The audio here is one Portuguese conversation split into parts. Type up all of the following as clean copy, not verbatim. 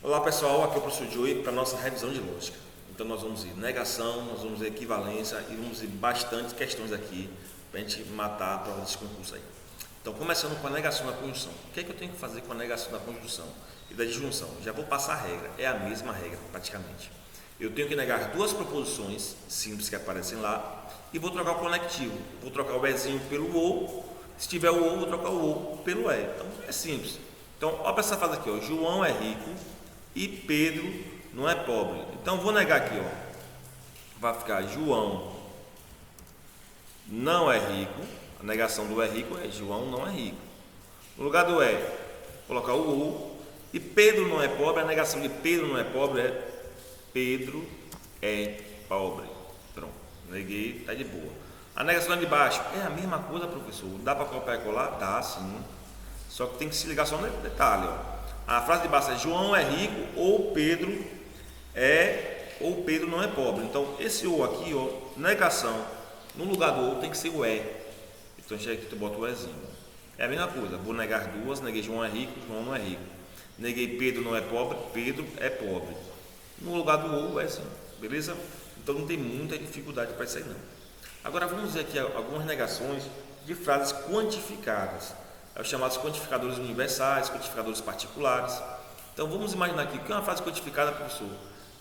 Olá pessoal, aqui é o professor Joey para a nossa revisão de lógica. Então nós vamos ver negação, nós vamos ver equivalência e vamos ver bastante questões aqui para a gente matar a prova desse concurso aí. Então começando com a negação da conjunção. O que é que eu tenho que fazer com a negação da conjunção e da disjunção? Já vou passar a regra, é a mesma regra praticamente. Eu tenho que negar duas proposições simples que aparecem lá e vou trocar o conectivo. Vou trocar o ezinho pelo ou, se tiver o ou, vou trocar o ou pelo e. Então é simples. Então olha para essa frase aqui, ó. João é rico e Pedro não é pobre. Então vou negar aqui, ó. Vai ficar João não é rico. A negação do é rico é João não é rico. No lugar do é, colocar o ou. E Pedro não é pobre. A negação de Pedro não é pobre é Pedro é pobre. Pronto, neguei, tá de boa. A negação de baixo é a mesma coisa, professor. Dá para copiar e colar? Dá sim. Só que tem que se ligar só no detalhe, ó. A frase de baixo é João é rico ou Pedro não é pobre. Então esse ou aqui, ó, negação, no lugar do ou tem que ser o é. Então chega aqui, tu bota o ezinho. É a mesma coisa. Vou negar duas, neguei João é rico, João não é rico. Neguei Pedro não é pobre, Pedro é pobre. No lugar do ou, o ezinho. Beleza? Então não tem muita dificuldade para isso aí não. Agora vamos ver aqui algumas negações de frases quantificadas. Os chamados quantificadores universais, quantificadores particulares. Então vamos imaginar aqui o que é uma frase quantificada, professor?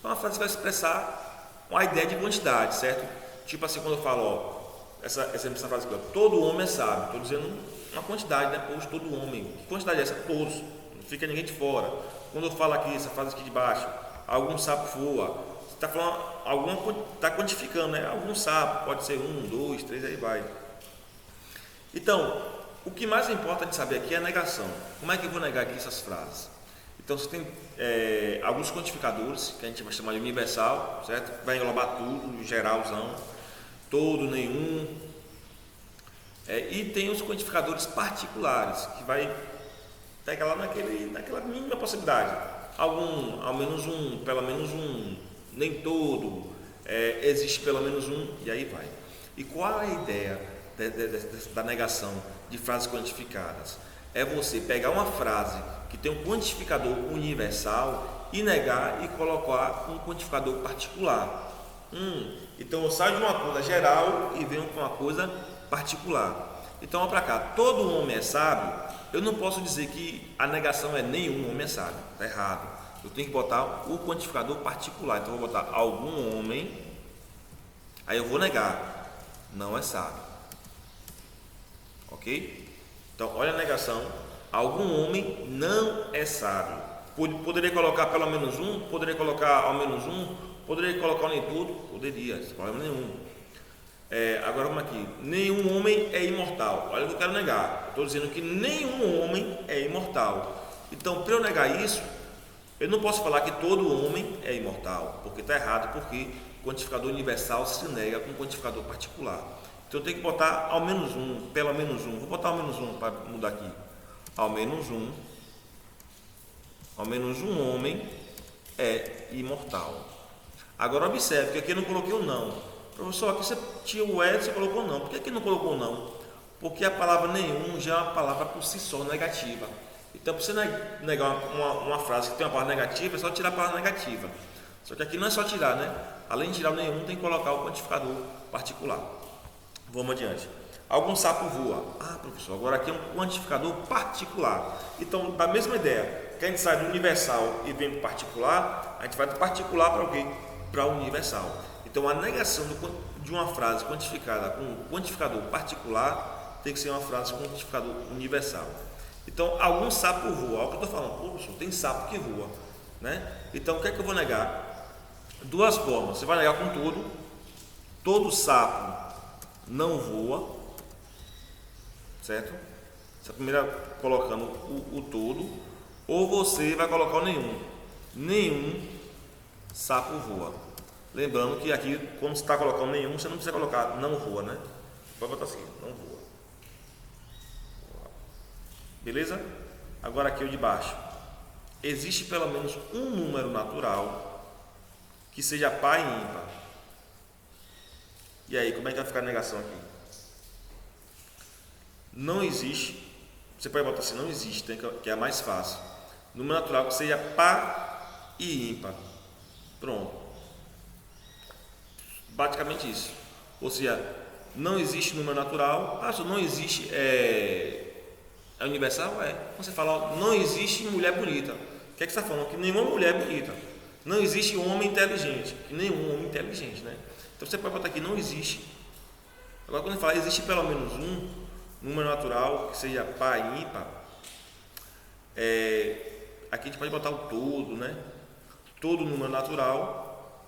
É uma frase que vai expressar uma ideia de quantidade, certo? Tipo assim, quando eu falo, ó, essa frase aqui, ó, todo homem é sábio. Estou dizendo uma quantidade, né? Pois todo homem. Que quantidade é essa? Todos. Não fica ninguém de fora. Quando eu falo aqui, essa frase aqui de baixo, algum sapo voa. Você está falando, está quantificando, né? Algum sapo, pode ser 1, 2, 3, aí vai. Então, o que mais importa de saber aqui é a negação. Como é que eu vou negar aqui essas frases? Então você tem alguns quantificadores que a gente vai chamar de universal, certo? Vai englobar tudo, geralzão, todo, nenhum. E tem os quantificadores particulares, que vai pegar lá naquela mínima possibilidade. Ao menos um, pelo menos um, nem todo, existe pelo menos um, e aí vai. E qual é a ideia da negação de frases quantificadas? É você pegar uma frase que tem um quantificador universal e negar e colocar um quantificador particular. Então eu saio de uma coisa geral e venho com uma coisa particular. Então olha para cá, todo homem é sábio. Eu não posso dizer que a negação é nenhum homem é sábio, está errado. Eu tenho que botar o quantificador particular. Então eu vou botar algum homem, aí eu vou negar, não é sábio. Ok? Então, olha a negação. Algum homem não é sábio. Poderia colocar pelo menos um? Poderia colocar ao menos um? Poderia colocar nem tudo? Poderia, sem problema nenhum. Agora vamos aqui. Nenhum homem é imortal. Olha o que eu quero negar. Estou dizendo que nenhum homem é imortal. Então, para eu negar isso, eu não posso falar que todo homem é imortal, porque está errado, porque o quantificador universal se nega com o quantificador particular. Então eu tenho que botar ao menos um, pelo menos um. Vou botar ao menos um para mudar aqui. Ao menos um homem é imortal. Agora observe que aqui eu não coloquei o não. Professor, aqui você tinha o você colocou não. Por que aqui não colocou o não? Porque a palavra nenhum já é uma palavra por si só negativa. Então para você negar uma frase que tem uma palavra negativa, é só tirar a palavra negativa. Só que aqui não é só tirar, né? Além de tirar o nenhum, tem que colocar o quantificador particular. Vamos adiante. Algum sapo voa. Ah, professor, agora aqui é um quantificador particular. Então, da mesma ideia, que a gente sai do universal e vem para o particular, a gente vai do particular para o quê? Para o universal. Então, a negação de uma frase quantificada com um quantificador particular tem que ser uma frase com um quantificador universal. Então, algum sapo voa. Olha o que eu estou falando. Pô, professor, tem sapo que voa, né? Então, o que é que eu vou negar? Duas formas. Você vai negar com tudo. Todo sapo não voa, certo? Essa primeira colocando o todo, ou você vai colocar o nenhum sapo voa. Lembrando que aqui, quando você está colocando nenhum, você não precisa colocar não voa, né? Pode botar assim, não voa. Beleza? Agora aqui o de baixo. Existe pelo menos um número natural que seja par e ímpar. E aí, como é que vai ficar a negação aqui? Não existe, você pode botar assim, não existe, que é mais fácil. Número natural que seja par e ímpar. Pronto. Basicamente isso. Ou seja, não existe número natural. Não existe é universal? Quando você fala, não existe mulher bonita. O que é que você está falando? Que nenhuma mulher é bonita. Não existe homem inteligente. Que nenhum homem inteligente, né? Então você pode botar aqui, não existe. Agora quando ele fala, existe pelo menos um número natural, que seja par e ímpar, aqui a gente pode botar o todo, né? Todo número natural,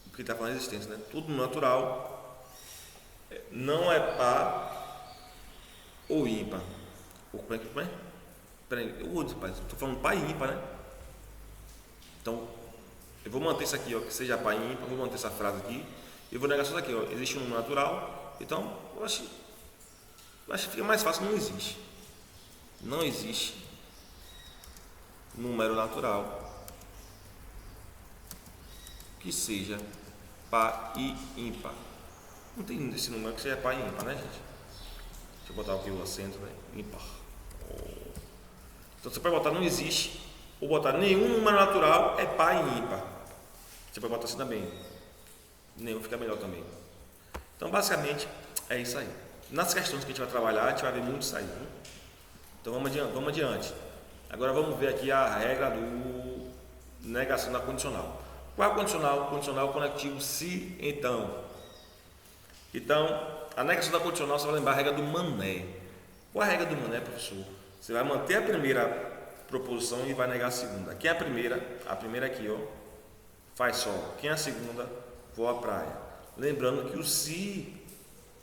porque está falando de existência, né? Todo número natural não é par ou ímpar. Como é? Peraí, estou falando par e ímpar, né? Então, eu vou manter isso aqui, ó, que seja par e ímpar, vou manter essa frase aqui, e vou negar isso aqui, ó, existe um número natural, então, eu acho que fica mais fácil, não existe. Não existe número natural que seja par e ímpar. Não tem esse número que seja par e ímpar, né, gente? Deixa eu botar aqui o acento, né? Ímpar. Então você pode botar não existe, ou botar nenhum número natural é par e ímpar. Você pode botar assim também. Nenhum fica melhor também. Então basicamente é isso aí. Nas questões que a gente vai trabalhar, a gente vai ver muito isso aí. Viu? Então vamos adiante. Agora vamos ver aqui a regra do negação da condicional. Qual é a condicional? Condicional conectivo se, então. Então, a negação da condicional, você vai lembrar a regra do mané. Qual é a regra do mané, professor? Você vai manter a primeira proposição e vai negar a segunda. Quem é a primeira? A primeira aqui, ó, faz sol. Quem é a segunda? Vou à praia. Lembrando que o se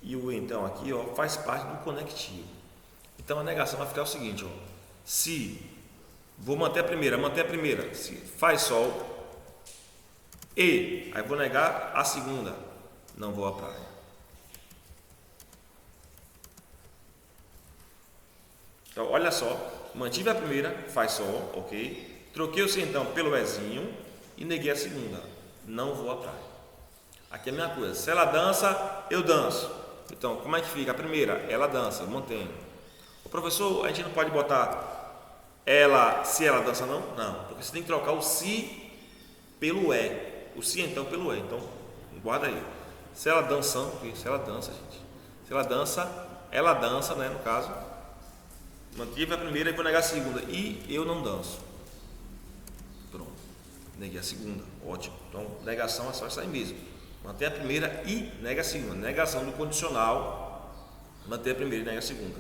e o então aqui, ó, faz parte do conectivo. Então a negação vai ficar o seguinte, ó, se vou manter a primeira, se faz sol e aí vou negar a segunda, não vou à praia. Então olha só, mantive a primeira, faz sol, ok? Troquei o se então pelo ezinho e neguei a segunda, não vou à praia. Aqui é a mesma coisa, se ela dança, eu danço. Então como é que fica? A primeira, ela dança, eu mantenho. O professor, a gente não pode botar ela, se ela dança não? Não, porque você tem que trocar o se pelo o se então pelo então guarda aí. Se ela dança, se ela dança, gente. Se ela dança, né, no caso. Mantive a primeira e vou negar a segunda. E eu não danço. Pronto. Neguei a segunda. Ótimo. Então, negação é só isso aí mesmo. Mantém a primeira e nega a segunda. Negação do condicional. Mantém a primeira e nega a segunda.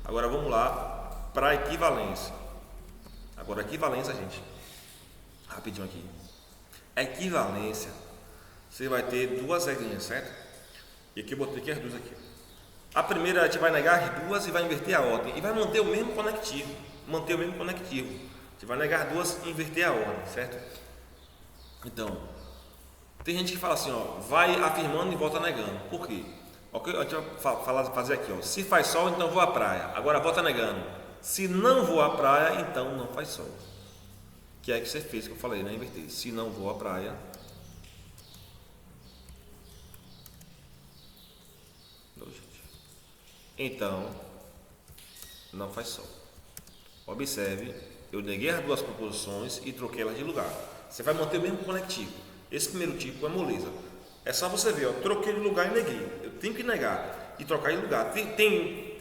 Agora vamos lá para a equivalência. Agora, a equivalência, gente. Rapidinho aqui. A equivalência, você vai ter duas regrinhas, certo? E aqui eu botei aqui as duas aqui. A primeira a gente vai negar as duas e vai inverter a ordem. E vai manter o mesmo conectivo. A gente vai negar as duas e inverter a ordem, certo? Então, tem gente que fala assim, ó, vai afirmando e volta negando. Por quê? A gente vai fazer aqui, ó. Se faz sol, então vou à praia. Agora volta negando. Se não vou à praia, então não faz sol. Que é que você fez, que eu falei, né? Inverter. Se não vou à praia, então não faz sol. Observe, eu neguei as duas proposições e troquei elas de lugar. Você vai manter o mesmo conectivo. Esse primeiro tipo é moleza. É só você ver, ó, troquei de lugar e neguei. Eu tenho que negar e trocar de lugar.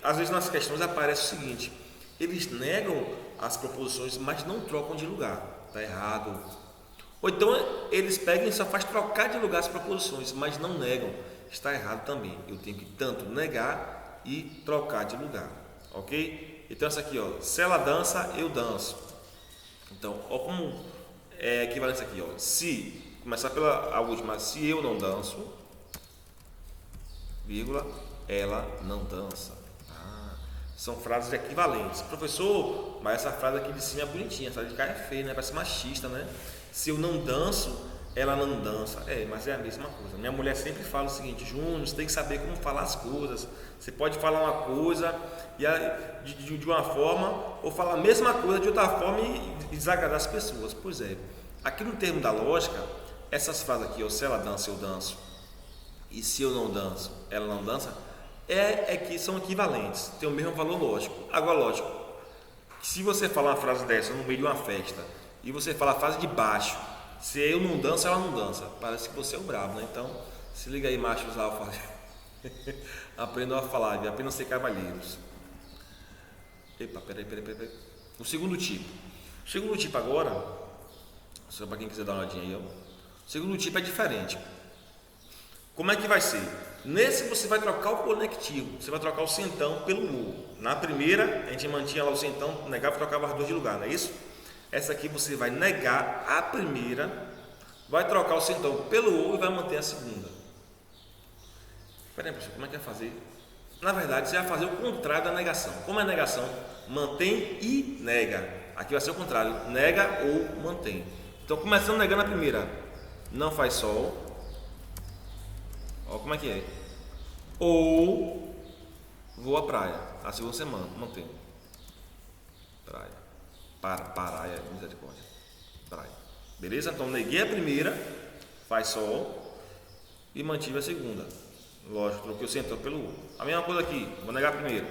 Às vezes nas questões aparece o seguinte: eles negam as proposições, mas não trocam de lugar. Está errado. Ou então eles pegam e só faz trocar de lugar as proposições, mas não negam. Está errado também. Eu tenho que tanto negar e trocar de lugar. Ok? Então essa aqui, ó, se ela dança, eu danço. Então, ó como é equivalência aqui, ó. Se começar pela última, se eu não danço, vírgula, ela não dança. São frases equivalentes. Professor, mas essa frase aqui de cima é bonitinha, essa de cá é feia, né? Parece machista, né? Se eu não danço, ela não dança. Mas é a mesma coisa. Minha mulher sempre fala o seguinte: Júnior, você tem que saber como falar as coisas. Você pode falar uma coisa de uma forma, ou falar a mesma coisa de outra forma e desagradar as pessoas. Pois é, aqui no termo da lógica, essas frases aqui, ó, se ela dança, eu danço, e se eu não danço, ela não dança, que são equivalentes, tem o mesmo valor lógico. Agora, lógico, Se você falar uma frase dessa no meio de uma festa e você fala a frase de baixo, se eu não danço, ela não dança. Parece que você é o brabo, né? Então, se liga aí, machos alfa. Aprendam a falar, apenas ser cavalheiros. Epa, peraí. O segundo tipo. O segundo tipo agora, só para quem quiser dar uma olhadinha aí, ó. O segundo tipo é diferente. Como é que vai ser? Nesse você vai trocar o conectivo, você vai trocar o centão pelo U. Na primeira, a gente mantinha lá o centão, negava e trocava as duas de lugar, não é isso? Essa aqui você vai negar a primeira, vai trocar o centão pelo U e vai manter a segunda. Espera aí, professor, como é que vai fazer? Na verdade, você vai fazer o contrário da negação. Como é negação? Mantém e nega. Aqui vai ser o contrário, nega ou mantém. Então, começando negando a primeira, não faz sol. Olha como é que é. Ou vou à praia. A segunda semana, mantém. Praia. Paraia, misericórdia. Praia. Beleza? Então, neguei a primeira, faz sol. E mantive a segunda. Lógico, troquei o centão pelo U. A mesma coisa aqui, vou negar a primeira.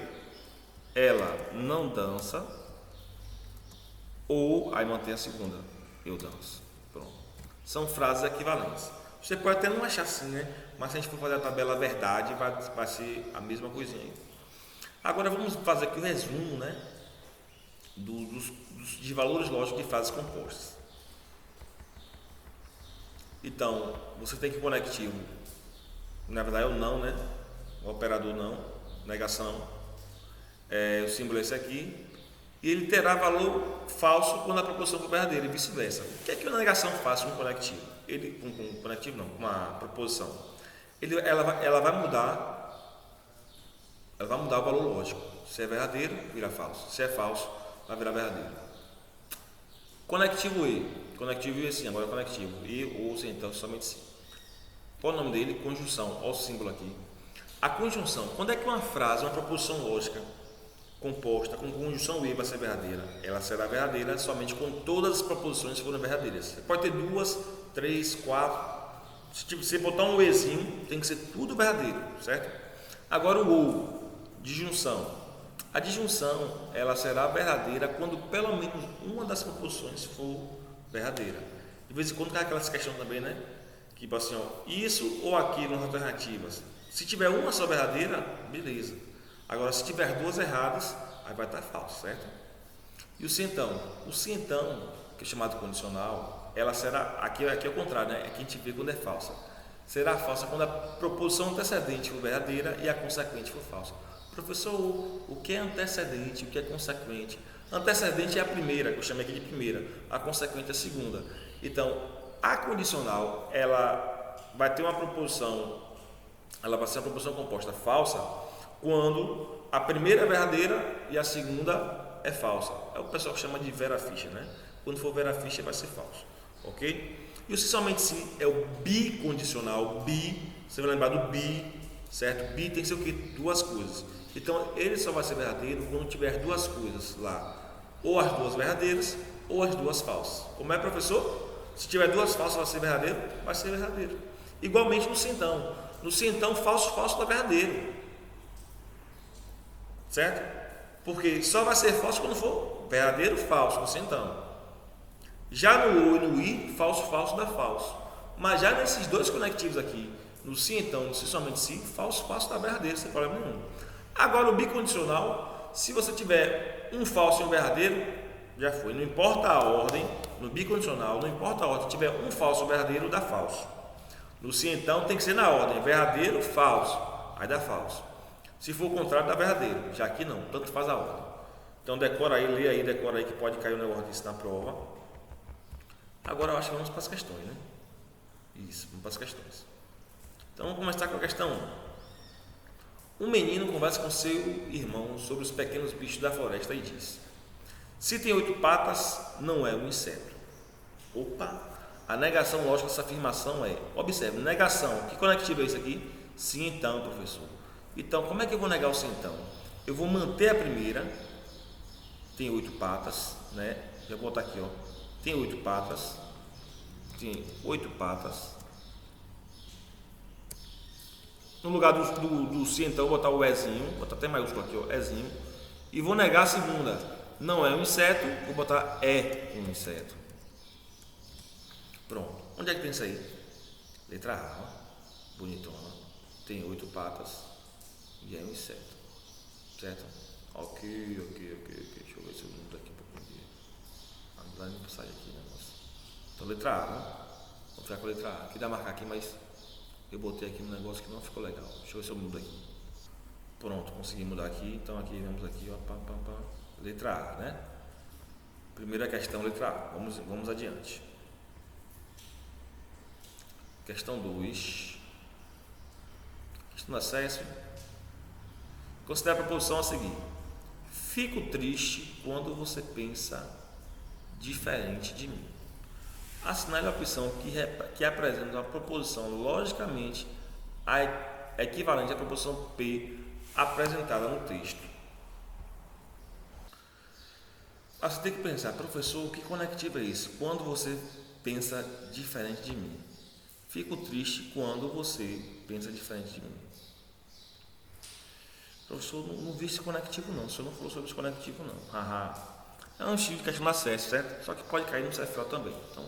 Ela não dança. Ou, aí mantém a segunda. Eu danço. Pronto. São frases equivalentes. Você pode até não achar assim, né? Mas se a gente for fazer a tabela verdade, vai ser a mesma coisinha aí. Agora vamos fazer aqui o resumo, né? De valores lógicos de frases compostas. Então, você tem que conectivo. Na verdade é o não, né? O operador não, negação. O símbolo é esse aqui. E ele terá valor falso quando a proposição for verdadeira e vice-versa. O que é que a negação faz com o conectivo? Com conectivo não, com uma proposição. Ela vai mudar o valor lógico. Se é verdadeiro, vira falso. Se é falso, vai virar verdadeiro. Conectivo E. Conectivo E sim, agora é conectivo. E ou sim, então somente sim. Qual é o nome dele? Conjunção. Olha o símbolo aqui. A conjunção. Quando é que uma frase, uma proposição lógica composta com conjunção E vai ser verdadeira? Ela será verdadeira somente com todas as proposições que forem verdadeiras. Você pode ter 2, 3, 4. Se você botar um Ezinho, tem que ser tudo verdadeiro, certo? Agora o ou, disjunção. A disjunção, ela será verdadeira quando pelo menos uma das proposições for verdadeira. De vez em quando cai aquelas questões também, né? Tipo assim, ó, isso ou aquilo nas alternativas. Se tiver uma só verdadeira, beleza. Agora, se tiver duas erradas, aí vai estar falso, certo? E o centão? O centão, que é chamado condicional, ela será, aqui é o contrário, né? Aqui a gente vê quando é falsa. Será falsa quando a proposição antecedente for verdadeira e a consequente for falsa. Professor, o que é antecedente, o que é consequente? Antecedente é a primeira, que eu chamei aqui de primeira, a consequente é a segunda. Então, a condicional, ela vai ter uma proposição, ela vai ser uma proposição composta falsa quando a primeira é verdadeira e a segunda é falsa. É o pessoal que chama de Vera Fischer, né? Quando for Vera Fischer vai ser falso, ok? E o se somente se é o bicondicional, você vai lembrar do bi, certo? Bi tem que ser o que? Duas coisas. Então ele só vai ser verdadeiro quando tiver duas coisas lá, ou as duas verdadeiras ou as duas falsas. Como é, professor? Se tiver duas falsas vai ser verdadeiro? Vai ser verdadeiro. Igualmente no centão. No centão, falso dá verdadeiro. Certo? Porque só vai ser falso quando for verdadeiro, falso no centão. Já no ou e no i, falso dá falso. Mas já nesses dois conectivos aqui, no se então, no se somente se, falso dá verdadeiro, sem problema nenhum. Agora o bicondicional, se você tiver um falso e um verdadeiro, já foi. Não importa a ordem, no bicondicional, não importa a ordem, se tiver um falso ou verdadeiro, dá falso. No se então tem que ser na ordem, verdadeiro, falso, aí dá falso. Se for o contrário, dá verdadeiro. Já aqui não, tanto faz a ordem. Então decora aí, lê aí, decora aí que pode cair um negócio disso na prova. Agora eu acho que vamos para as questões, né? Isso, vamos para as questões. Então vamos começar com a questão 1. Um menino conversa com seu irmão sobre os pequenos bichos da floresta e diz: se tem 8 patas, não é um inseto. Opa! A negação lógica dessa afirmação é, observe, negação, que conectivo é isso aqui? Sim, então, professor. Então, como é que eu vou negar o sim, então? Eu vou manter a primeira, tem 8 patas, né? Já vou botar aqui, ó. Tem 8 patas, tem 8 patas. No lugar do sim, então, eu vou botar o ezinho, vou botar até maiúsculo aqui, ó, ezinho. E vou negar a segunda. não é um inseto, vou botar é um inseto. Pronto. Onde é que tem isso aí? Letra A, ó. Bonitona. Tem 8 patas e é um inseto. Certo? Ok. Deixa eu ver se eu mudo aqui um pouquinho. Vai me sair aqui o negócio. Então, letra A, né? Vou ficar com a letra A. Aqui dá marcar aqui, mas eu botei aqui um negócio que não ficou legal. Deixa eu ver se eu mudo aqui. Pronto, consegui mudar aqui. Então, aqui vamos aqui, ó. Letra A, né? Primeira questão, letra A. Vamos adiante. Questão 2. Questão do acesso. Considere a proposição a seguir. Fico triste quando você pensa diferente de mim. Assinale a opção que apresenta uma proposição logicamente equivalente à proposição P apresentada no texto. Você tem que pensar, professor, que conectivo é esse? Quando você pensa diferente de mim. Fico triste quando você pensa diferente de mim. Professor, não vi esse conectivo não. O senhor não falou sobre esse conectivo não. É um estilo de questão de acesso, certo? Só que pode cair no CFL também. Então,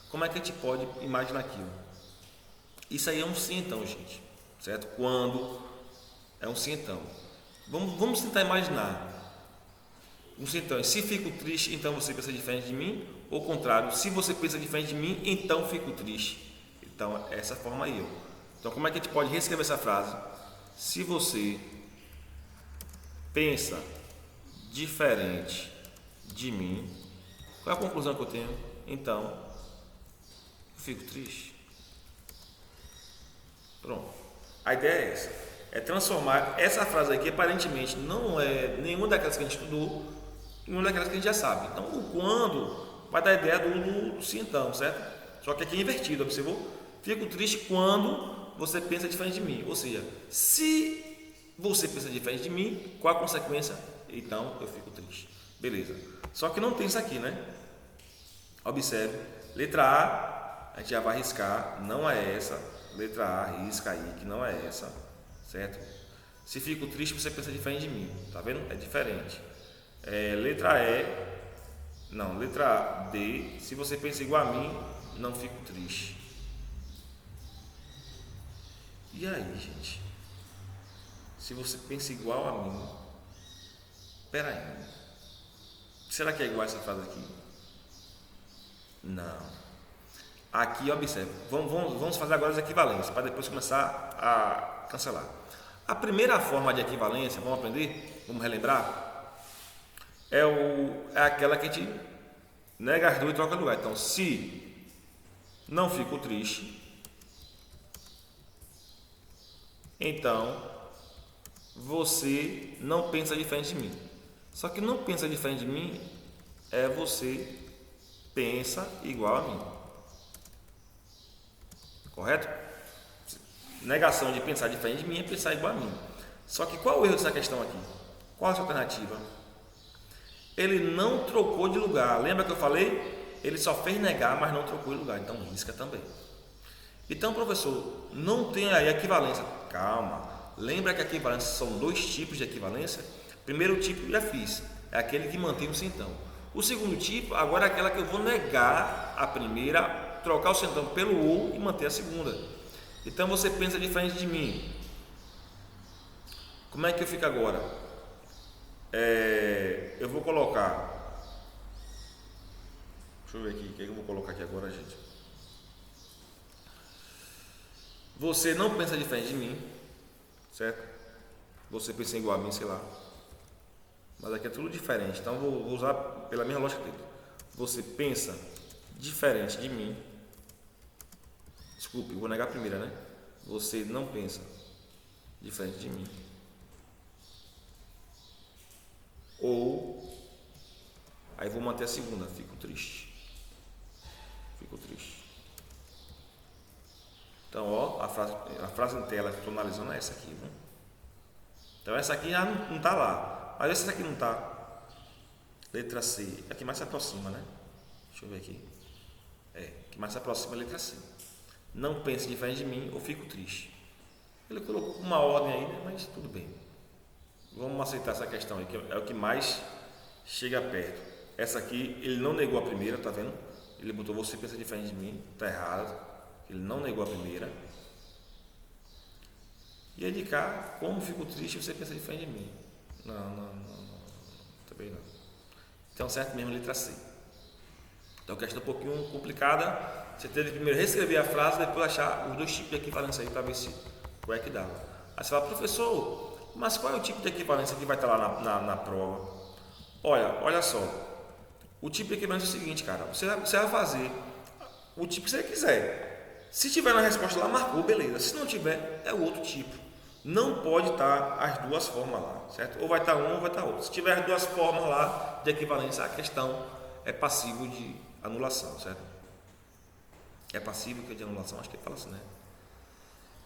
como é que a gente pode imaginar aquilo? Isso aí é um sim então, gente. Certo? Quando é um sim então. Vamos tentar imaginar. Um sim então. Se fico triste, então você pensa diferente de mim. Ou contrário, se você pensa diferente de mim, então fico triste. Então, essa forma aí. Então, como é que a gente pode reescrever essa frase? Se você pensa diferente de mim, qual é a conclusão que eu tenho? Então, eu fico triste. Pronto. A ideia é essa. É transformar essa frase aqui, aparentemente não é nenhuma daquelas que a gente estudou, nenhuma daquelas que a gente já sabe. Então, o quando vai dar a ideia do sim então, certo? Só que aqui é invertido, observou? Fico triste quando você pensa diferente de mim. Ou seja, se você pensa diferente de mim, qual a consequência? Então eu fico triste. Beleza. Só que não tem isso aqui, né? Observe. Letra A, a gente já vai riscar, não é essa. Letra A, risca aí, que não é essa. Certo? Se fico triste, você pensa diferente de mim. Tá vendo? É diferente. Letra D, se você pensa igual a mim, não fico triste. E aí, gente? Se você pensa igual a mim, peraí, será que é igual essa frase aqui? Não. Aqui, observe, vamos fazer agora as equivalências, para depois começar a cancelar. A primeira forma de equivalência, vamos aprender? Vamos relembrar? É aquela que a gente nega as duas e troca lugar. Então, se não fico triste, então você não pensa diferente de mim. Só que não pensa diferente de mim é você pensa igual a mim. Correto? Negação de pensar diferente de mim é pensar igual a mim. Só que qual é o erro dessa questão aqui? Qual a sua alternativa? Ele não trocou de lugar. Lembra que eu falei? Ele só fez negar, mas não trocou de lugar. Então risca também. Então, professor, não tem aí equivalência. Calma. Lembra que a equivalência são dois tipos de equivalência? Primeiro tipo já fiz, é aquele que mantém o sentão. O segundo tipo, agora é aquela que eu vou negar a primeira, trocar o sentão pelo ou e manter a segunda. Então você pensa diferente de mim. Como é que eu fico agora? Eu vou colocar. Deixa eu ver aqui, o que eu vou colocar aqui agora, gente? Você não pensa diferente de mim, certo? Você pensa igual a mim, sei lá. Mas aqui é tudo diferente, então vou usar pela mesma lógica dele. Você pensa diferente de mim. Desculpe, eu vou negar a primeira, né? Você não pensa diferente de mim. Ou, aí vou manter a segunda, fico triste. Fico triste. Então, ó, a frase em tela que eu estou analisando é essa aqui, viu? Então essa aqui já não está lá. Mas essa aqui não está. Letra C. É que mais se aproxima, né? Deixa eu ver aqui. Que mais se aproxima é a letra C. Não pense diferente de mim ou fico triste. Ele colocou uma ordem aí, né? Mas tudo bem. Vamos aceitar essa questão aí, que é o que mais chega perto. Essa aqui, ele não negou a primeira, tá vendo? Ele botou você pensa diferente de mim, tá errado. Ele não negou a primeira. E aí de cá, como fico triste, você pensa diferente de mim. Não, também não. Então, certo mesmo, letra C. Então, questão um pouquinho complicada. Você teve que primeiro reescrever a frase, depois achar os dois tipos de equivalência aí para ver se qual é que dá. Aí você fala, professor, mas qual é o tipo de equivalência que vai estar lá na prova? Olha só. O tipo de equivalência é o seguinte, cara. Você vai fazer o tipo que você quiser. Se tiver na resposta lá, marcou, beleza. Se não tiver, é o outro tipo. Não pode estar as duas formas lá, certo? Ou vai estar um ou vai estar outro. Se tiver as duas formas lá de equivalência, a questão é passivo de anulação, certo? É passivo que é de anulação, acho que fala assim, né?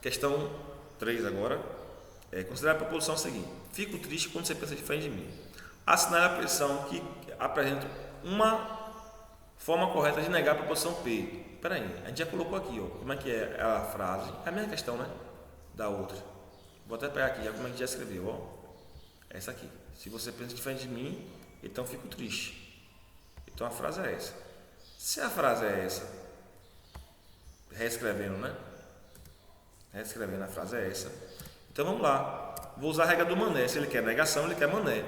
Questão 3 agora. Considerar a proposição seguinte. Fico triste quando você pensa diferente de mim. Assinale a posição que apresenta uma forma correta de negar a proposição P. Espera aí, a gente já colocou aqui, ó, como é que é a frase. É a mesma questão, né? Da outra. Vou até pegar aqui, como a gente já escreveu, ó. Essa aqui. Se você pensa diferente de mim, então fico triste. Então a frase é essa. Se a frase é essa, reescrevendo, né? Reescrevendo a frase é essa. Então vamos lá. Vou usar a regra do mané. Se ele quer negação, ele quer mané.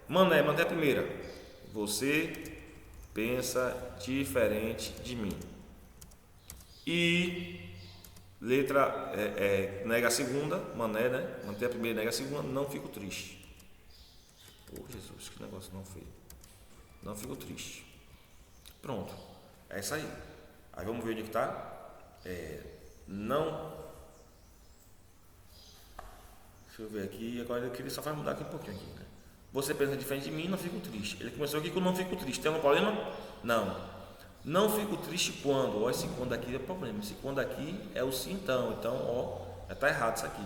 Mané a primeira. Você pensa diferente de mim. E letra nega a segunda, mané, né? Mantém a primeira, nega a segunda, não fico triste. Oh, Jesus, que negócio não feio. Não fico triste. Pronto. É isso aí. Aí vamos ver onde que está. Não. Deixa eu ver aqui. Agora ele só vai mudar aqui um pouquinho aqui, né? Você pensa diferente de mim, não fico triste. Ele começou aqui com não fico triste. Tem algum problema? Não. Não fico triste quando? Ó, esse quando aqui é problema. Esse quando aqui é o sim então. Então, ó, está errado isso aqui.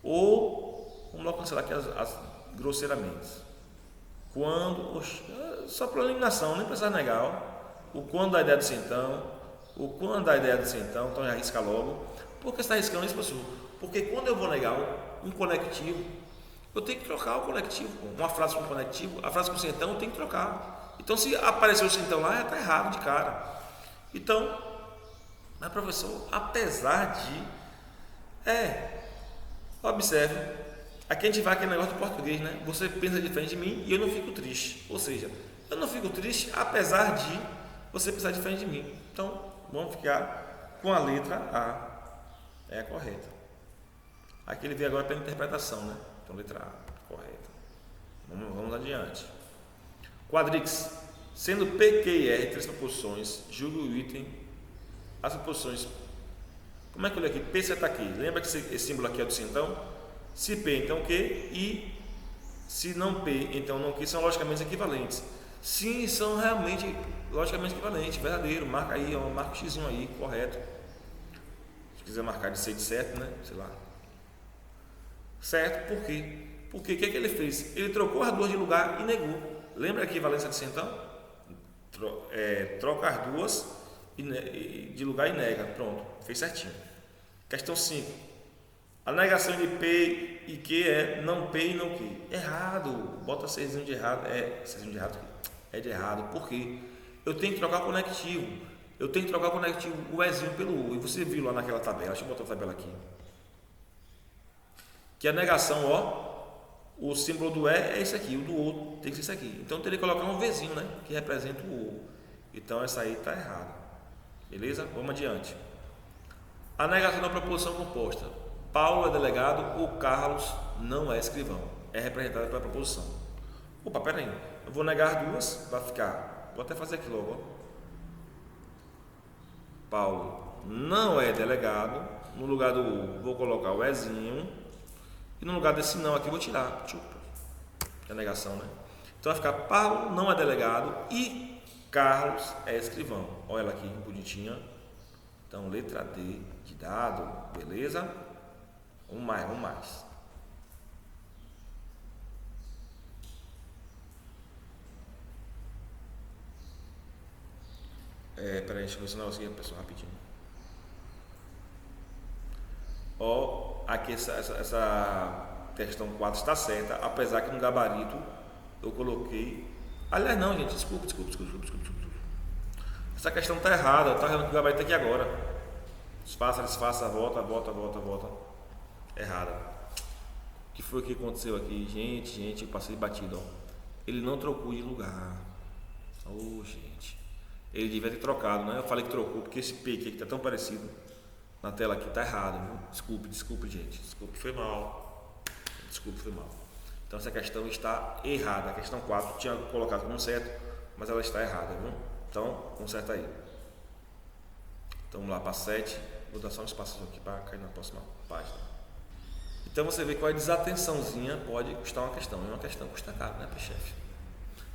Ou, vamos lá cancelar aqui as grosseiramente. Quando, só por eliminação, nem precisa negar, ó. O quando da ideia do sim então. O quando da ideia do sim então já arrisca logo. Por que você está arriscando isso, professor? Porque quando eu vou negar um conectivo, eu tenho que trocar o conectivo. Uma frase com conectivo, a frase com sim então eu tenho que trocar. Então, se apareceu o sim então lá, está errado de cara. Então, mas professor, apesar de. Observe. Aqui a gente vai aquele negócio do português, né? Você pensa diferente de mim e eu não fico triste. Ou seja, eu não fico triste apesar de você pensar diferente de mim. Então, vamos ficar com a letra A. É a correta. Aqui ele vem agora pela interpretação, né? Então, letra A, correta. Vamos adiante. Quadrix. Sendo P, Q e R três proposições, julgue o item. As proposições. Como é que eu li aqui? P está aqui. Lembra que esse símbolo aqui é do sim então? Se P, então Q. E se não P, então não Q, são logicamente equivalentes. Sim, são realmente logicamente equivalentes. Verdadeiro. Marca aí, ó, marca o X aí, correto. Se quiser marcar de 6 de 7, né? Sei lá. Certo? Por quê? Porque o que é que ele fez? Ele trocou as duas de lugar e negou. Lembra a equivalência de sim então? Troca as duas de lugar e nega. Pronto, fez certinho. Questão 5. A negação de P e Q é não P e não Q. Errado. Bota Czinho de errado. Czinho de errado. É de errado. Por quê? Eu tenho que trocar o conectivo. Eu tenho que trocar o conectivo, o Ezinho pelo U. E você viu lá naquela tabela. Deixa eu botar a tabela aqui. Que a negação, ó. O símbolo do E é esse aqui, o do outro tem que ser esse aqui. Então eu teria que colocar um Vzinho, né? Que representa o O. Então essa aí está errada. Beleza? Vamos adiante. A negação da proposição composta. Paulo é delegado, o Carlos não é escrivão. É representada pela proposição. Opa, pera aí. Eu vou negar duas, vai ficar. Vou até fazer aqui logo. Ó. Paulo não é delegado. No lugar do U, vou colocar o Ezinho. E no lugar desse não aqui, eu vou tirar. É negação, né? Então vai ficar Paulo não é delegado e Carlos é escrivão. Olha ela aqui, bonitinha. Então, letra D de dado. Beleza? Um mais. Peraí, deixa eu ver esse negócio aqui, pessoal, rapidinho. Ó, aqui essa questão 4 está certa, apesar que no gabarito eu coloquei Aliás, não, gente, desculpa. Essa questão está errada, está errando o gabarito aqui agora. Desfaça, volta. Errada. O que foi que aconteceu aqui? Gente, eu passei batido, ó. Ele não trocou de lugar. Oh, gente. Ele devia ter trocado, né? Eu falei que trocou, porque esse P aqui está tão parecido na tela aqui, está errado, viu? Desculpe, gente. Desculpe, foi mal. Então essa questão está errada. A questão 4 tinha colocado como certo, mas ela está errada, viu? Então, conserta aí. Então vamos lá para 7. Vou dar só um espaço aqui para cair na próxima página. Então você vê que a desatençãozinha pode custar uma questão. E uma questão custa caro, né, para chefe?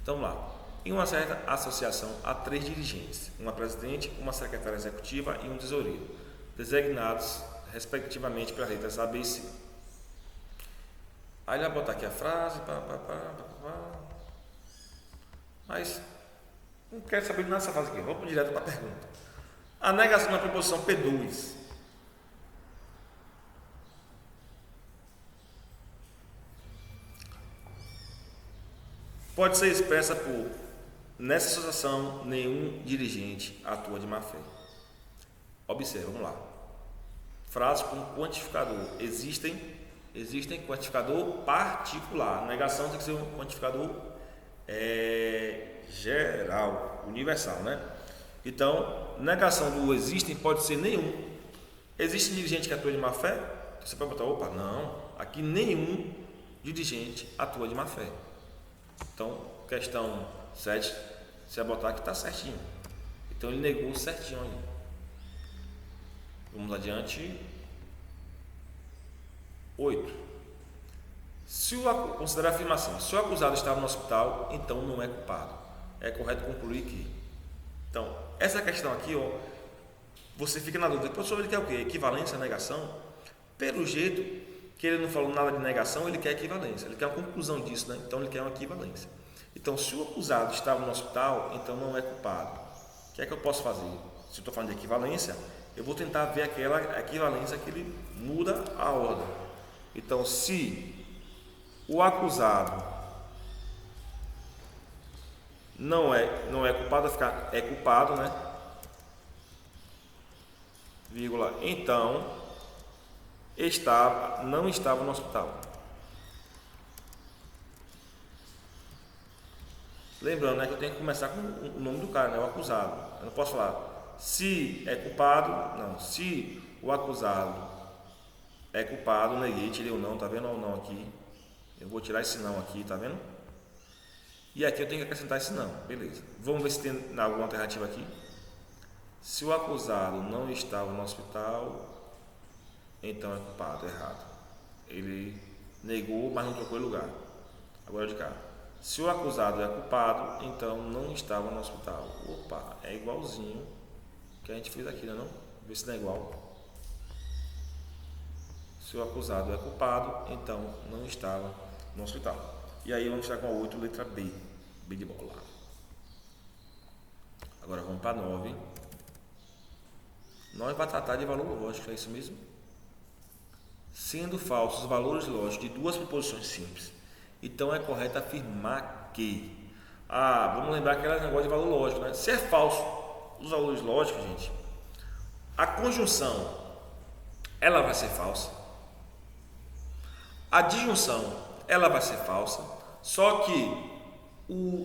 Então vamos lá. Em uma certa associação há 3 dirigentes, uma presidente, uma secretária executiva e um tesoureiro, designados respectivamente pelas letras A, B e C. Aí ele vai botar aqui a frase, mas não quero saber de nada dessa frase aqui, vamos direto para a pergunta. A negação da proposição P2 pode ser expressa por: nessa associação nenhum dirigente atua de má fé. Observe, vamos lá. Frase com quantificador. Existem quantificador particular. A negação tem que ser um quantificador geral, universal, né? Então, negação do existem pode ser nenhum. Existe dirigente que atua de má fé? Você pode botar, opa, não. Aqui nenhum dirigente atua de má fé. Então, questão 7, você vai botar que está certinho. Então, ele negou certinho aí. Vamos adiante. 8. Considerar a afirmação: se o acusado estava no hospital, então não é culpado. É correto concluir que. Então, essa questão aqui, ó, você fica na dúvida. Professor, ele quer o quê? Equivalência, negação? Pelo jeito que ele não falou nada de negação, ele quer equivalência. Ele quer uma conclusão disso, né? Então, ele quer uma equivalência. Então, se o acusado estava no hospital, então não é culpado. O que é que eu posso fazer? Se eu estou falando de equivalência, eu vou tentar ver aquela equivalência que ele muda a ordem. Então, se o acusado não é culpado, vai ficar é culpado, né? Vírgula, então não estava no hospital. Lembrando, né, que eu tenho que começar com o nome do cara, né, o acusado. Eu não posso falar se é culpado, não. Se o acusado é culpado, neguei, tirei o não, tá vendo o não aqui? Eu vou tirar esse não aqui, tá vendo? E aqui eu tenho que acrescentar esse não, beleza. Vamos ver se tem alguma alternativa aqui. Se o acusado não estava no hospital, então é culpado, errado. Ele negou, mas não trocou de lugar. Agora de cá. Se o acusado é culpado, então não estava no hospital. Opa, é igualzinho que a gente fez aqui, não? Vê se não é igual. Se o acusado é culpado, então não estava no hospital. E aí vamos ficar com a 8, letra B. B de bola. Agora vamos para 9. 9 vai tratar de valor lógico, é isso mesmo? Sendo falsos os valores lógicos de duas proposições simples, então é correto afirmar que... vamos lembrar aquele negócio de valor lógico, né? Se é falso os valores lógicos, gente, a conjunção, ela vai ser falsa. A disjunção, ela vai ser falsa, só que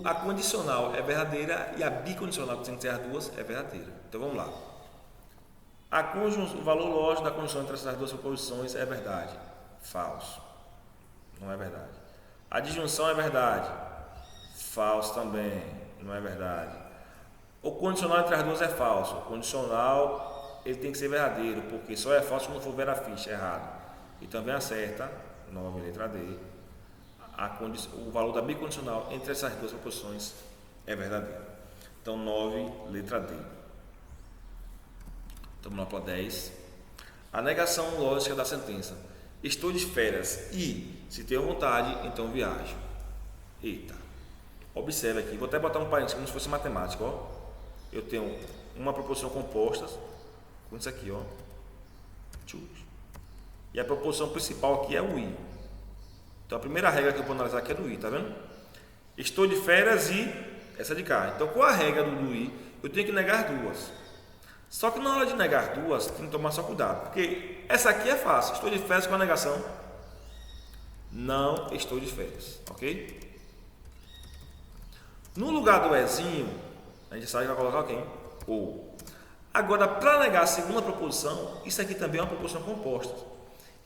a condicional é verdadeira e a bicondicional, que tem que ser as duas, é verdadeira. Então vamos lá. O valor lógico da conjunção entre essas duas proposições é verdade. Falso. Não é verdade. A disjunção é verdade. Falso também. Não é verdade. O condicional entre as duas é falso. O condicional ele tem que ser verdadeiro, porque só é falso quando for verafiche, errado. Então vem a certa, 9, letra D. O valor da bicondicional entre essas duas proposições é verdadeiro. Então 9, letra D. Então vamos lá para 10. A negação lógica da sentença: estou de férias e, se tenho vontade, então viajo. Eita. Observe aqui, vou até botar um parênteses como se fosse matemática, ó. Eu tenho uma proposição composta com isso aqui, ó. E a proposição principal aqui é o i. Então a primeira regra que eu vou analisar aqui é do i, tá vendo? Estou de férias e essa de cá. Então, qual a regra do i? Eu tenho que negar duas. Só que na hora de negar duas, tem que tomar só cuidado. Porque essa aqui é fácil. Estou de férias com a negação. Não estou de férias. Ok? No lugar do ezinho, a gente sabe que vai colocar quem? Ou. Agora, para negar a segunda proposição, isso aqui também é uma proposição composta.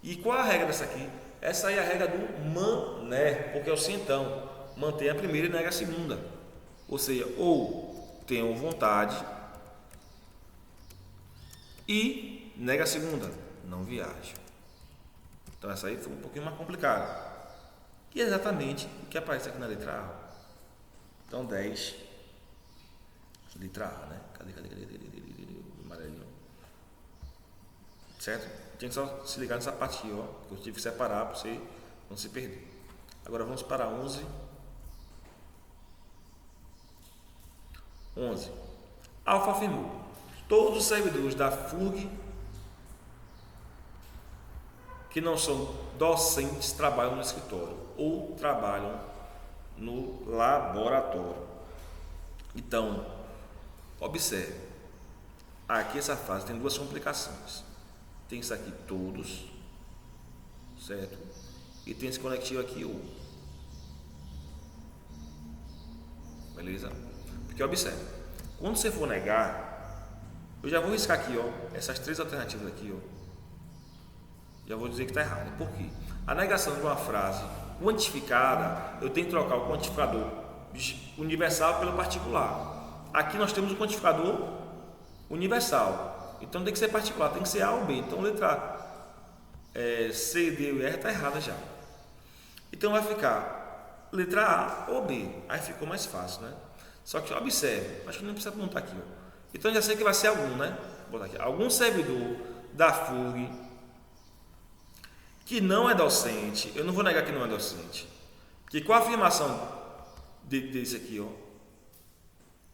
E qual é a regra dessa aqui? Essa aí é a regra do mané, porque é o então. Mantém a primeira e nega a segunda. Ou seja, ou tenho vontade e nega a segunda, não viajo. Então essa aí foi um pouquinho mais complicada. E é exatamente o que aparece aqui na letra A. Então 10, letra A, né? Cadê? O amarelinho. Certo? Tinha que só se ligar nessa parte aqui, ó. Que eu tive que separar para você não se perder. Agora vamos para 11. 11. Alfa afirmou: todos os servidores da FURG que não são docentes trabalham no escritório ou trabalham no laboratório. Então, observe. Aqui essa frase tem duas complicações. Tem isso aqui todos, certo? E tem esse conectivo aqui ou. Beleza? Porque observe, quando você for negar, eu já vou riscar aqui, ó, essas três alternativas aqui, ó. Já vou dizer que está errado. Por quê? A negação de uma frase quantificada, eu tenho que trocar o quantificador universal pelo particular. Aqui nós temos o quantificador universal. Então tem que ser particular, tem que ser A ou B. Então letra C, D e R está errada já. Então vai ficar letra A ou B. Aí ficou mais fácil, né? Só que observe, acho que não precisa apontar aqui, ó. Então já sei que vai ser algum, né? Vou botar aqui. Algum servidor da FURG que não é docente. Eu não vou negar que não é docente. Porque com a afirmação desse aqui, ó,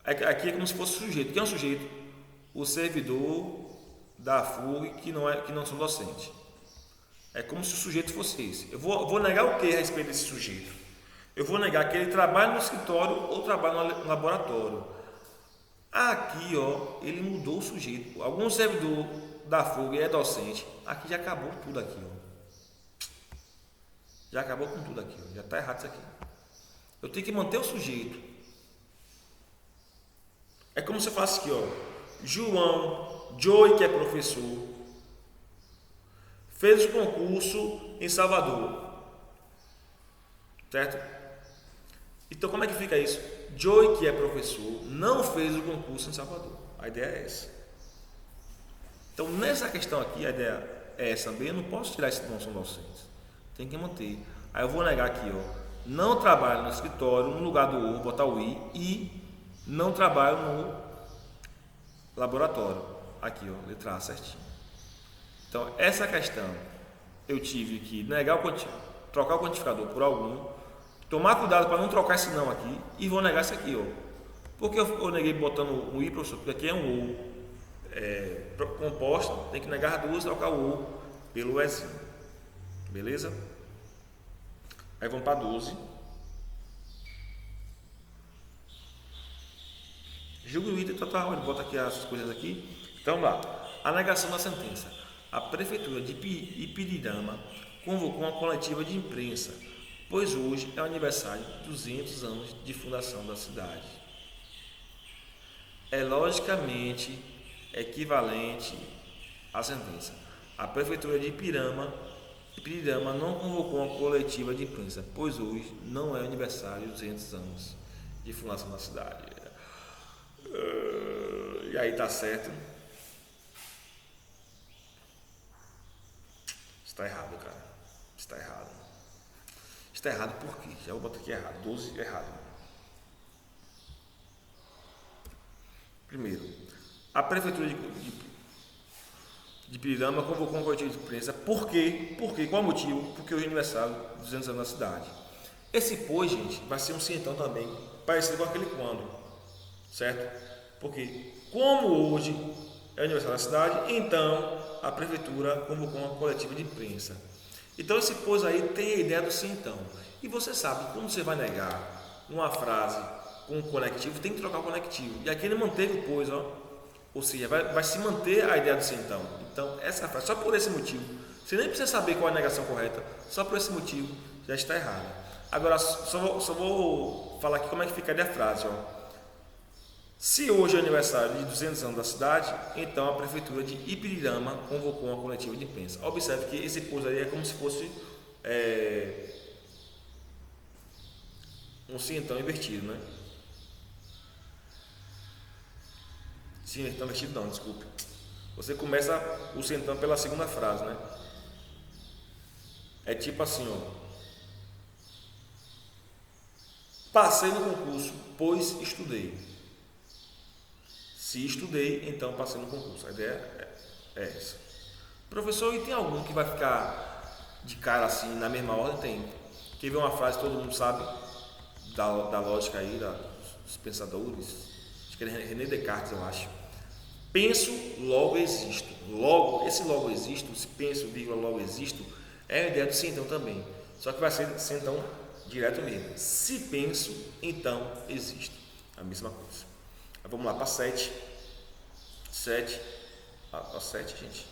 aqui é como se fosse sujeito. Quem é o sujeito? O servidor da FURG que não são docentes. É como se o sujeito fosse esse. Eu vou negar o que a respeito desse sujeito? Eu vou negar que ele trabalha no escritório ou trabalha no laboratório. Aqui, ó, ele mudou o sujeito. Algum servidor da FURG é docente. Aqui já acabou tudo aqui, ó. Já acabou com tudo aqui, ó. Já está errado isso aqui. Eu tenho que manter o sujeito. É como se eu falasse aqui, ó. Joey, que é professor, fez o concurso em Salvador. Certo? Então como é que fica isso? Joey, que é professor, não fez o concurso em Salvador. A ideia é essa. Então nessa questão aqui, a ideia é essa também. Eu não posso tirar esse não são docentes. Tem que manter. Aí eu vou negar aqui, ó. Não trabalho no escritório, no lugar do O, botar o I, e não trabalho no laboratório. Aqui, ó, letra A certinho. Então, essa questão eu tive que negar trocar o quantificador por algum, tomar cuidado para não trocar esse não aqui, e vou negar esse aqui, ó. Porque eu neguei botando um I, professor? Porque aqui é um O composta, tem que negar duas, trocar o O pelo Ezinho. Beleza? Aí vamos para 12. Julgo o item total, ele bota aqui as coisas aqui. Então vamos lá. A negação da sentença. A prefeitura de Ipirirama convocou uma coletiva de imprensa, pois hoje é o aniversário de 200 anos de fundação da cidade. É logicamente equivalente à sentença. A prefeitura de Ipirirama não convocou uma coletiva de imprensa, pois hoje não é aniversário de 200 anos de fundação da cidade. E aí tá certo? Está errado, cara. Está errado. Está errado por quê? Já vou botar aqui errado. 12 errado. Primeiro, a prefeitura de Ipirirama convocou uma coletiva de imprensa. Por quê? Qual o motivo? Porque hoje é aniversário de 200 anos na cidade. Esse pois, gente, vai ser um cientão também, parecido com aquele quando, certo? Porque como hoje é aniversário da cidade, então a prefeitura convocou uma coletiva de imprensa. Então esse pois aí tem a ideia do cientão. E você sabe, quando você vai negar uma frase com conectivo, tem que trocar o conectivo. E aqui ele manteve o pois, ó. Ou seja, vai se manter a ideia do sentão. Então, essa frase, só por esse motivo, você nem precisa saber qual é a negação correta, só por esse motivo já está errada. Agora, só vou falar aqui como é que ficaria a frase, ó. Se hoje é aniversário de 200 anos da cidade, então a prefeitura de Ipirirama convocou uma coletiva de imprensa. Observe que esse pois aí é como se fosse um sentão invertido, né? Sentão invertido não, desculpe. Você começa o sentão pela segunda frase, né? É tipo assim, ó. Passei no concurso, pois estudei. Se estudei, então passei no concurso. A ideia é essa. Professor, e tem algum que vai ficar de cara assim, na mesma ordem? Tem. Quer ver uma frase que todo mundo sabe da lógica aí, dos pensadores? Acho que é René Descartes, eu acho. Penso, logo existo. Logo, esse logo existo, se penso, vírgula, logo existo, é a ideia do sentão também. Só que vai ser sentão direto mesmo. Se penso, então existo. A mesma coisa. Vamos lá para 7. 7. A 7, gente.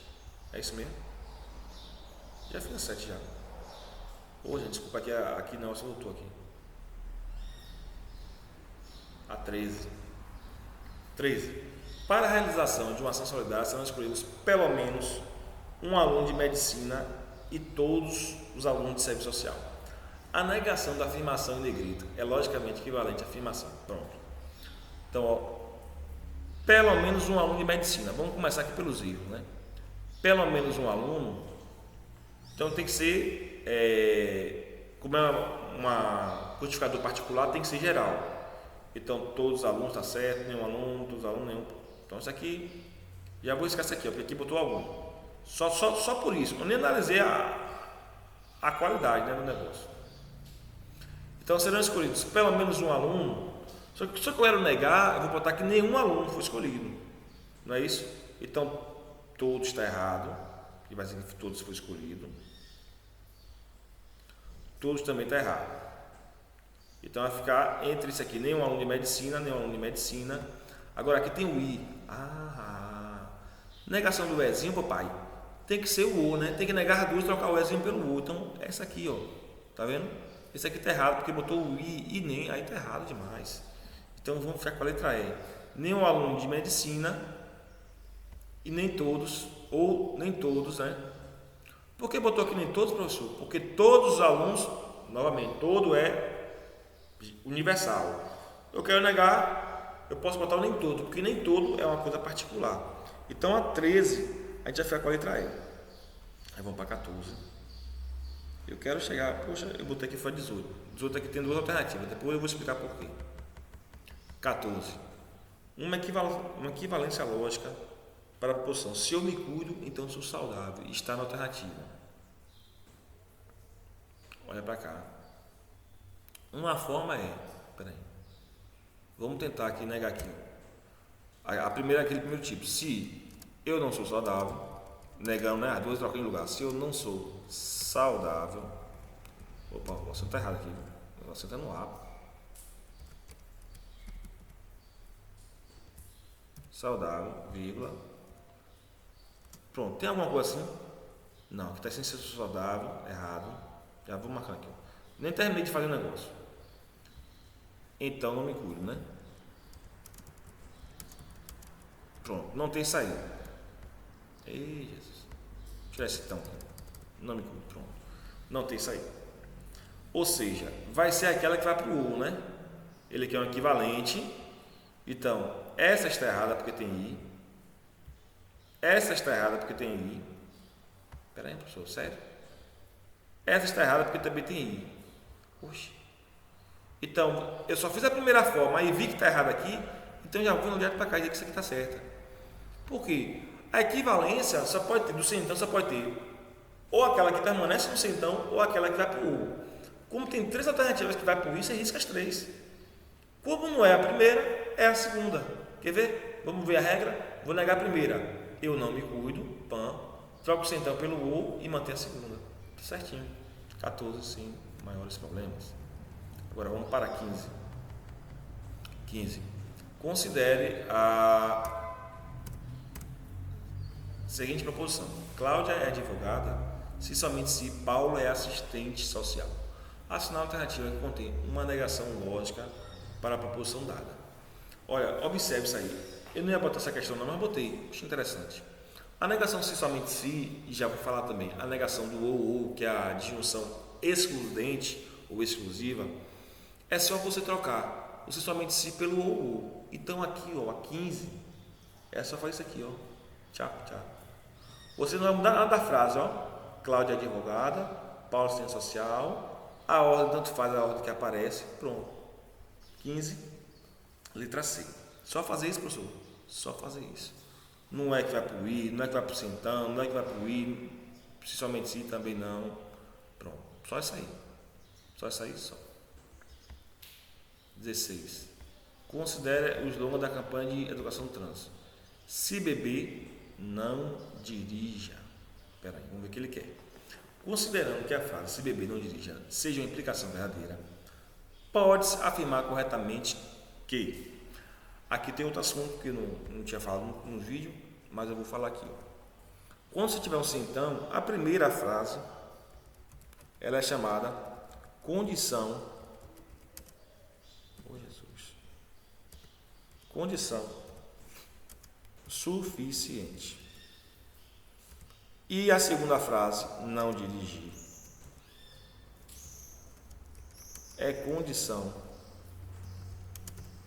É isso mesmo? Já fiz a 7 já. Ô, gente, desculpa, aqui não, eu só voltou aqui. A 13. 13. Para a realização de uma ação solidária serão escolhidos pelo menos um aluno de medicina e todos os alunos de serviço social. A negação da afirmação em negrito é logicamente equivalente à afirmação. Pronto. Então, ó, pelo menos um aluno de medicina. Vamos começar aqui pelos erros, né? Pelo menos um aluno. Então tem que ser, como é uma codificador particular, tem que ser geral. Então todos os alunos, tá certo, nenhum aluno, todos os alunos, nenhum. Então isso aqui, já vou esquecer aqui, ó, porque aqui botou aluno. Só por isso. Eu nem analisei a qualidade, né, do negócio. Então serão escolhidos pelo menos um aluno. Só que se eu quero negar, eu vou botar que nenhum aluno foi escolhido. Não é isso? Então, todos está errado. E vai dizer que todos foi escolhido. Todos também está errado. Então, vai ficar entre isso aqui. Nenhum aluno de medicina, nenhum aluno de medicina. Agora, aqui tem o I. Negação do Ezinho, papai. Tem que ser o O, né? Tem que negar duas e trocar o Ezinho pelo O. Então, essa aqui, ó. Tá vendo? Esse aqui está errado, porque botou o I e nem. Aí está errado demais. Então vamos ficar com a letra E. Nenhum aluno de medicina e nem todos, ou nem todos, né? Por que botou aqui nem todos, professor? Porque todos os alunos, novamente, todo é universal. Eu quero negar, eu posso botar o nem todo, porque nem todo é uma coisa particular. Então a 13, a gente vai ficar com a letra E. Aí vamos para 14. Eu quero chegar, poxa, eu botei aqui foi 18. 18 aqui tem duas alternativas, depois eu vou explicar por quê. 14. Uma equivalência lógica para a proposição. Se eu me cuido, então sou saudável. Está na alternativa. Olha para cá. Uma forma é. Peraí. Vamos tentar aqui negar aqui. A primeira é aquele primeiro tipo. Se eu não sou saudável, negando, né? As duas trocam de lugar. Se eu não sou saudável. Opa, o assunto está errado aqui. O assunto está no A. Saudável, vírgula. Pronto, tem alguma coisa assim? Não, aqui está sem ser saudável, errado. Já vou marcar aqui. Nem terminei de fazer o negócio. Então não me cuido, né? Pronto, não tem saída. Ei, Jesus. Tirar esse então. Não me cuido, pronto. Não tem saída. Ou seja, vai ser aquela que vai para o U, né? Ele aqui é um equivalente. Então, essa está errada porque tem I. Essa está errada porque tem I. Espera aí, professor, sério? Essa está errada porque também tem I. Oxi. Então, eu só fiz a primeira forma e vi que está errado aqui, então já vou no direto para cá e dizer que isso aqui está certo. Por quê? A equivalência só pode ter, do sentão só pode ter ou aquela que permanece no sentão ou aquela que vai para o U. Como tem três alternativas que vai para o I, você risca as três. Como não é a primeira, é a segunda. Quer ver? Vamos ver a regra? Vou negar a primeira. Eu não me cuido, PAN. Troco o sentão pelo O e manter a segunda. Tá certinho. 14 sem maiores problemas. Agora vamos para 15. 15. Considere a seguinte proposição: Cláudia é advogada se somente se Paulo é assistente social. Assinar a alternativa que contém uma negação lógica para a proposição dada. Olha, observe isso aí. Eu não ia botar essa questão não, mas botei. Acho interessante. A negação se somente se, e já vou falar também, a negação do ou, que é a disjunção excludente ou exclusiva, é só você trocar o se somente se pelo ou. Então aqui, ó, a 15, é só fazer isso aqui, ó. Tchau, tchau. Você não vai mudar nada da frase, ó. Cláudia é advogada, Paulo assistente social, a ordem tanto faz a ordem que aparece, pronto. 15, letra C. Só fazer isso, professor. Só fazer isso. Não é que vai para o I, não é que vai para o sentão, não é que vai para o I, principalmente se também não. Pronto. Só isso aí. Só isso aí, só. 16. Considere o slogan da campanha de educação do trânsito. Se beber, não dirija. Espera aí, vamos ver o que ele quer. Considerando que a frase se beber, não dirija seja uma implicação verdadeira, pode-se afirmar corretamente que... Aqui tem outro assunto que eu não tinha falado no vídeo, mas eu vou falar aqui. Ó. Quando você tiver um sentão, a primeira frase ela é chamada condição. Oh, Jesus. Condição suficiente. E a segunda frase, não dirigir, é condição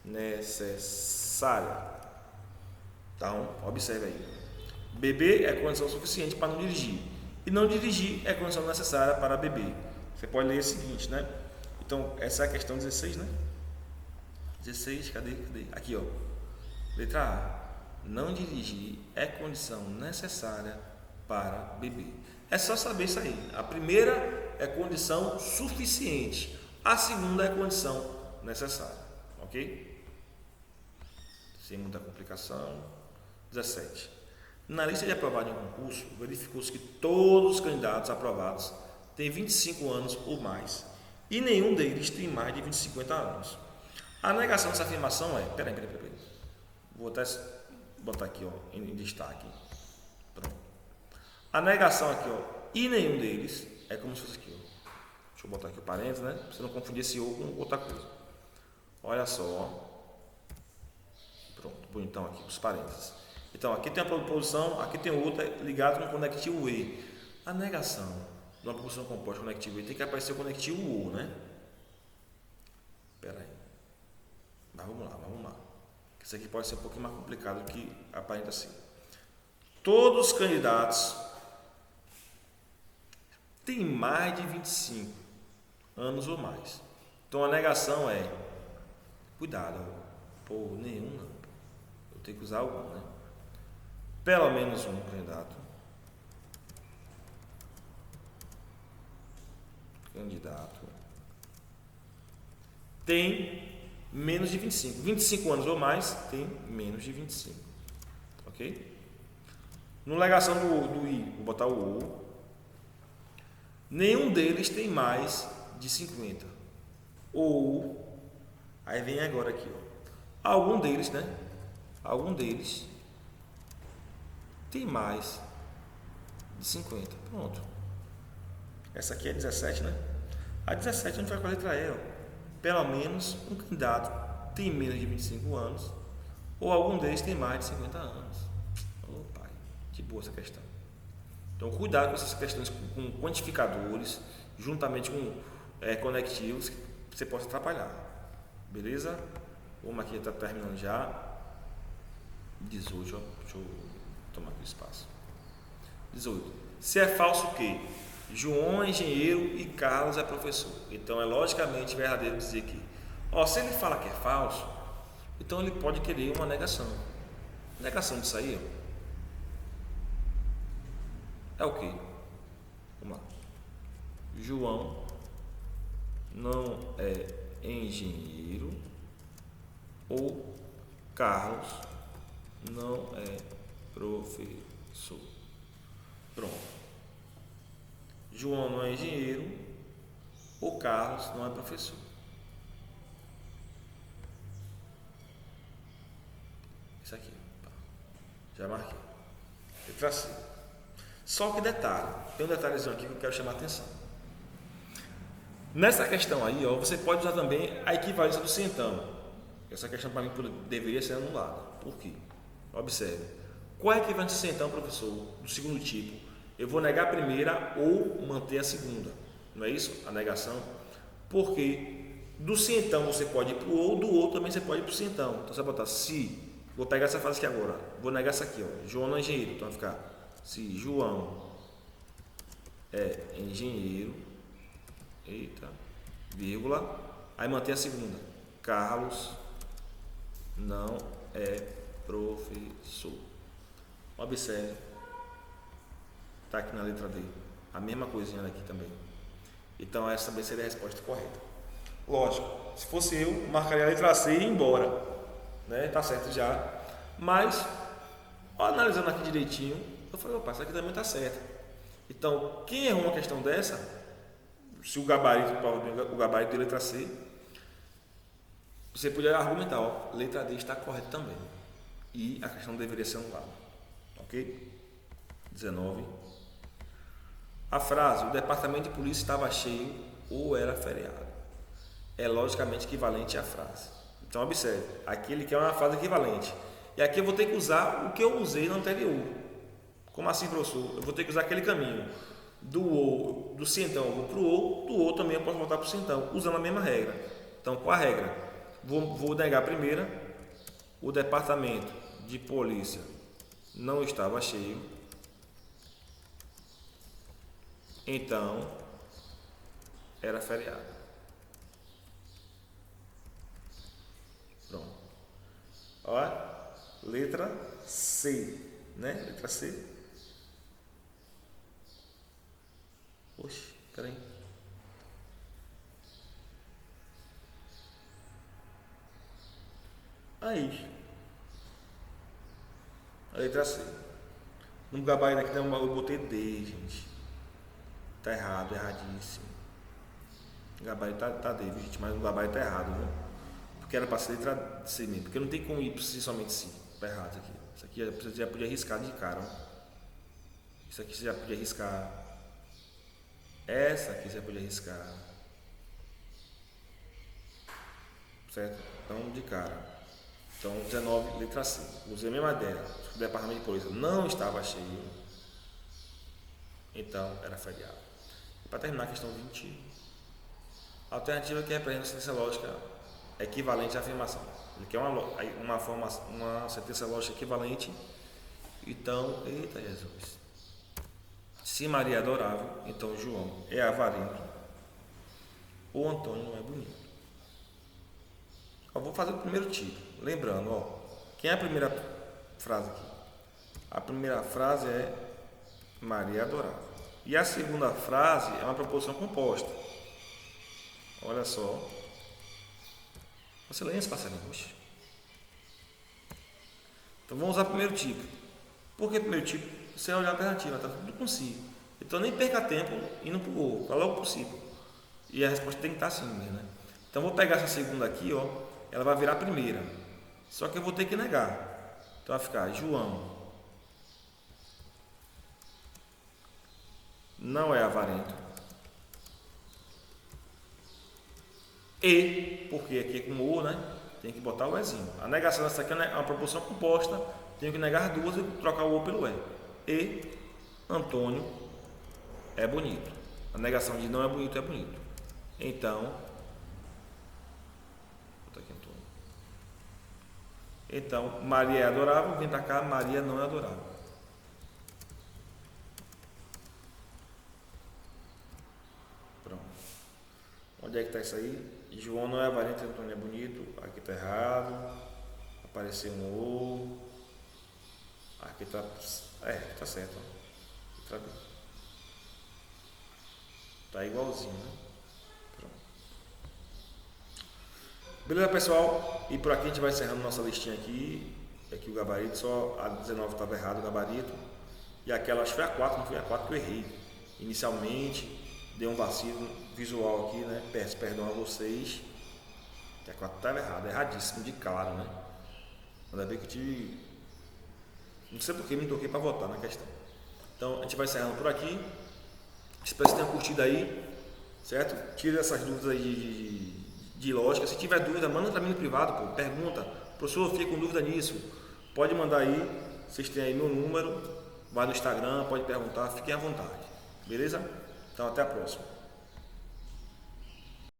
necessária. Então, observe aí. Beber é condição suficiente para não dirigir. E não dirigir é condição necessária para beber. Você pode ler o seguinte, né? Então, essa é a questão 16, né? 16, cadê? Aqui, ó. Letra A. Não dirigir é condição necessária para beber. É só saber isso aí. A primeira é condição suficiente. A segunda é condição necessária. Ok? Sem muita complicação. 17. Na lista de aprovados em um concurso, verificou-se que todos os candidatos aprovados têm 25 anos ou mais e nenhum deles tem mais de 50 anos. A negação dessa afirmação é... Peraí. Vou até botar aqui, ó, em destaque. Pronto. A negação aqui, ó, e nenhum deles é como se fosse aqui, ó. Deixa eu botar aqui o parênteses, né? Pra você não confundir esse ou com outra coisa. Olha só, ó. Pronto, bonitão aqui, os parênteses. Então, aqui tem a proposição, aqui tem outra ligada com o conectivo E. A negação de uma proposição composta conectivo E tem que aparecer o conectivo O, né? Espera aí. Mas vamos lá. Isso aqui pode ser um pouquinho mais complicado do que aparenta assim. Todos os candidatos têm mais de 25 anos ou mais. Então, a negação é... Cuidado, pô, nenhum não. Eu tenho que usar algum, né? Pelo menos um candidato tem menos de 25. 25 anos ou mais tem menos de 25. Ok? No negação do I, vou botar o O. Nenhum deles tem mais de 50. Ou, aí vem agora aqui, ó. Algum deles, né? Algum deles tem mais de 50. Pronto. Essa aqui é 17, né? A 17 a gente vai com a letra E, ó. Pelo menos um candidato tem menos de 25 anos ou algum deles tem mais de 50 anos. Ô pai, que boa essa questão. Então, cuidado com essas questões com quantificadores, juntamente com conectivos, que você possa atrapalhar. Beleza? Vamos aqui, está terminando já. 18, deixa eu tomar aqui o espaço. 18. Se é falso que João é engenheiro e Carlos é professor. Então é logicamente verdadeiro dizer que, se ele fala que é falso, então ele pode querer uma negação. Negação disso aí, é o que? Vamos lá. João não é engenheiro ou Carlos não é professor. Pronto. João não é engenheiro ou Carlos não é professor. Isso aqui. Já marquei. Letra C. Só que detalhe, tem um detalhezinho aqui que eu quero chamar a atenção. Nessa questão aí, ó, você pode usar também a equivalência do centão. Essa questão para mim deveria ser anulada. Por quê? Observe. Qual é a equivalência do centão, professor, do segundo tipo? Eu vou negar a primeira ou manter a segunda. Não é isso? A negação. Porque do centão você pode ir para o ou, do ou também você pode ir para o centão. Então você vai botar se. Vou pegar essa frase aqui agora. Vou negar essa aqui, ó. João não é engenheiro. Então vai ficar se João é engenheiro. Eita. Vírgula. Aí mantém a segunda. Carlos não é professor. Observe. Está aqui na letra D. A mesma coisinha aqui também. Então essa também seria a resposta correta. Lógico, se fosse eu, marcaria a letra C e ir embora. Né? Tá certo já. Mas, analisando aqui direitinho, eu falei, opa, isso aqui também tá certo. Então, quem errou uma questão dessa, se o gabarito de letra C, você podia argumentar, ó, letra D está correta também. E a questão deveria ser anulada. Ok? 19. A frase, o departamento de polícia estava cheio ou era feriado, é logicamente equivalente à frase. Então, observe, aqui ele quer uma frase equivalente. E aqui eu vou ter que usar o que eu usei no anterior. Como assim, professor? Eu vou ter que usar aquele caminho. Do centão eu vou para o ou, do ou também eu posso voltar para o centão, usando a mesma regra. Então, qual a regra? Vou negar a primeira. O departamento de polícia não estava cheio. Então, era feriado. Pronto. Olha, letra C, né? Letra C. Oxe, peraí. Aí. A letra C. No gabarito aqui eu botei D, gente. Tá errado, erradíssimo. O gabarito tá D, gente, mas o gabarito tá errado, viu? Porque era para ser letra C mesmo. Porque não tem como ir somente C. Tá errado isso aqui. Isso aqui você já podia arriscar de cara. Ó. Isso aqui você já podia arriscar. Essa aqui você podia arriscar. Certo? Então, de cara. Então, 19, letra C. Usei a mesma ideia. O departamento de polícia não estava cheio. Então, era feriado. Para terminar a questão 20. A alternativa que representa a sentença lógica equivalente à afirmação. Ele quer uma sentença lógica equivalente. Então, eita Jesus. Se Maria é adorável, então João é avarento ou Antônio não é bonito. Eu vou fazer o primeiro tipo. Lembrando, ó, quem é a primeira frase aqui? A primeira frase é Maria é adorável. E a segunda frase é uma proposição composta. Olha só. Você lê esse passarinho? Oxe. Então vamos usar o primeiro tipo. Por que primeiro tipo? Você vai olhar a alternativa, está tudo com si. Então nem perca tempo indo para o ou, vai logo para o ciclo. E a resposta tem que estar assim mesmo, né? Então vou pegar essa segunda aqui, ó, ela vai virar a primeira. Só que eu vou ter que negar. Então vai ficar João não é avarento. E, porque aqui é com o, né? Tem que botar o ezinho. A negação dessa aqui é uma proposição composta. Tenho que negar duas e trocar o o pelo e. E Antônio é bonito. A negação de não é bonito é bonito. Então, vou botar aqui Antônio. Então, Maria é adorável. Vem pra cá, Maria não é adorável. Pronto. Onde é que está isso aí? João não é avarento, Antônio é bonito. Aqui está errado. Apareceu um O. Aqui está. Tá certo. Ó. Tá igualzinho, né? Pronto. Beleza, pessoal? E por aqui a gente vai encerrando nossa listinha aqui. Aqui o gabarito, só a 19 estava errado o gabarito. E aquela, acho que foi a 4, não foi a 4 que eu errei. Inicialmente, deu um vacilo visual aqui, né? Peço perdão a vocês. Que a 4 estava errada, erradíssimo de claro, né? Ainda bem que eu tive. Não sei porque me toquei para votar na questão. Então a gente vai encerrando por aqui. Espero que você tenha curtido aí, certo? Tira essas dúvidas aí de lógica. Se tiver dúvida, manda para mim no privado, pô, pergunta. Professor, eu fiquei com dúvida nisso. Pode mandar aí. Vocês têm aí meu número. Vai no Instagram, pode perguntar, fiquem à vontade. Beleza? Então até a próxima.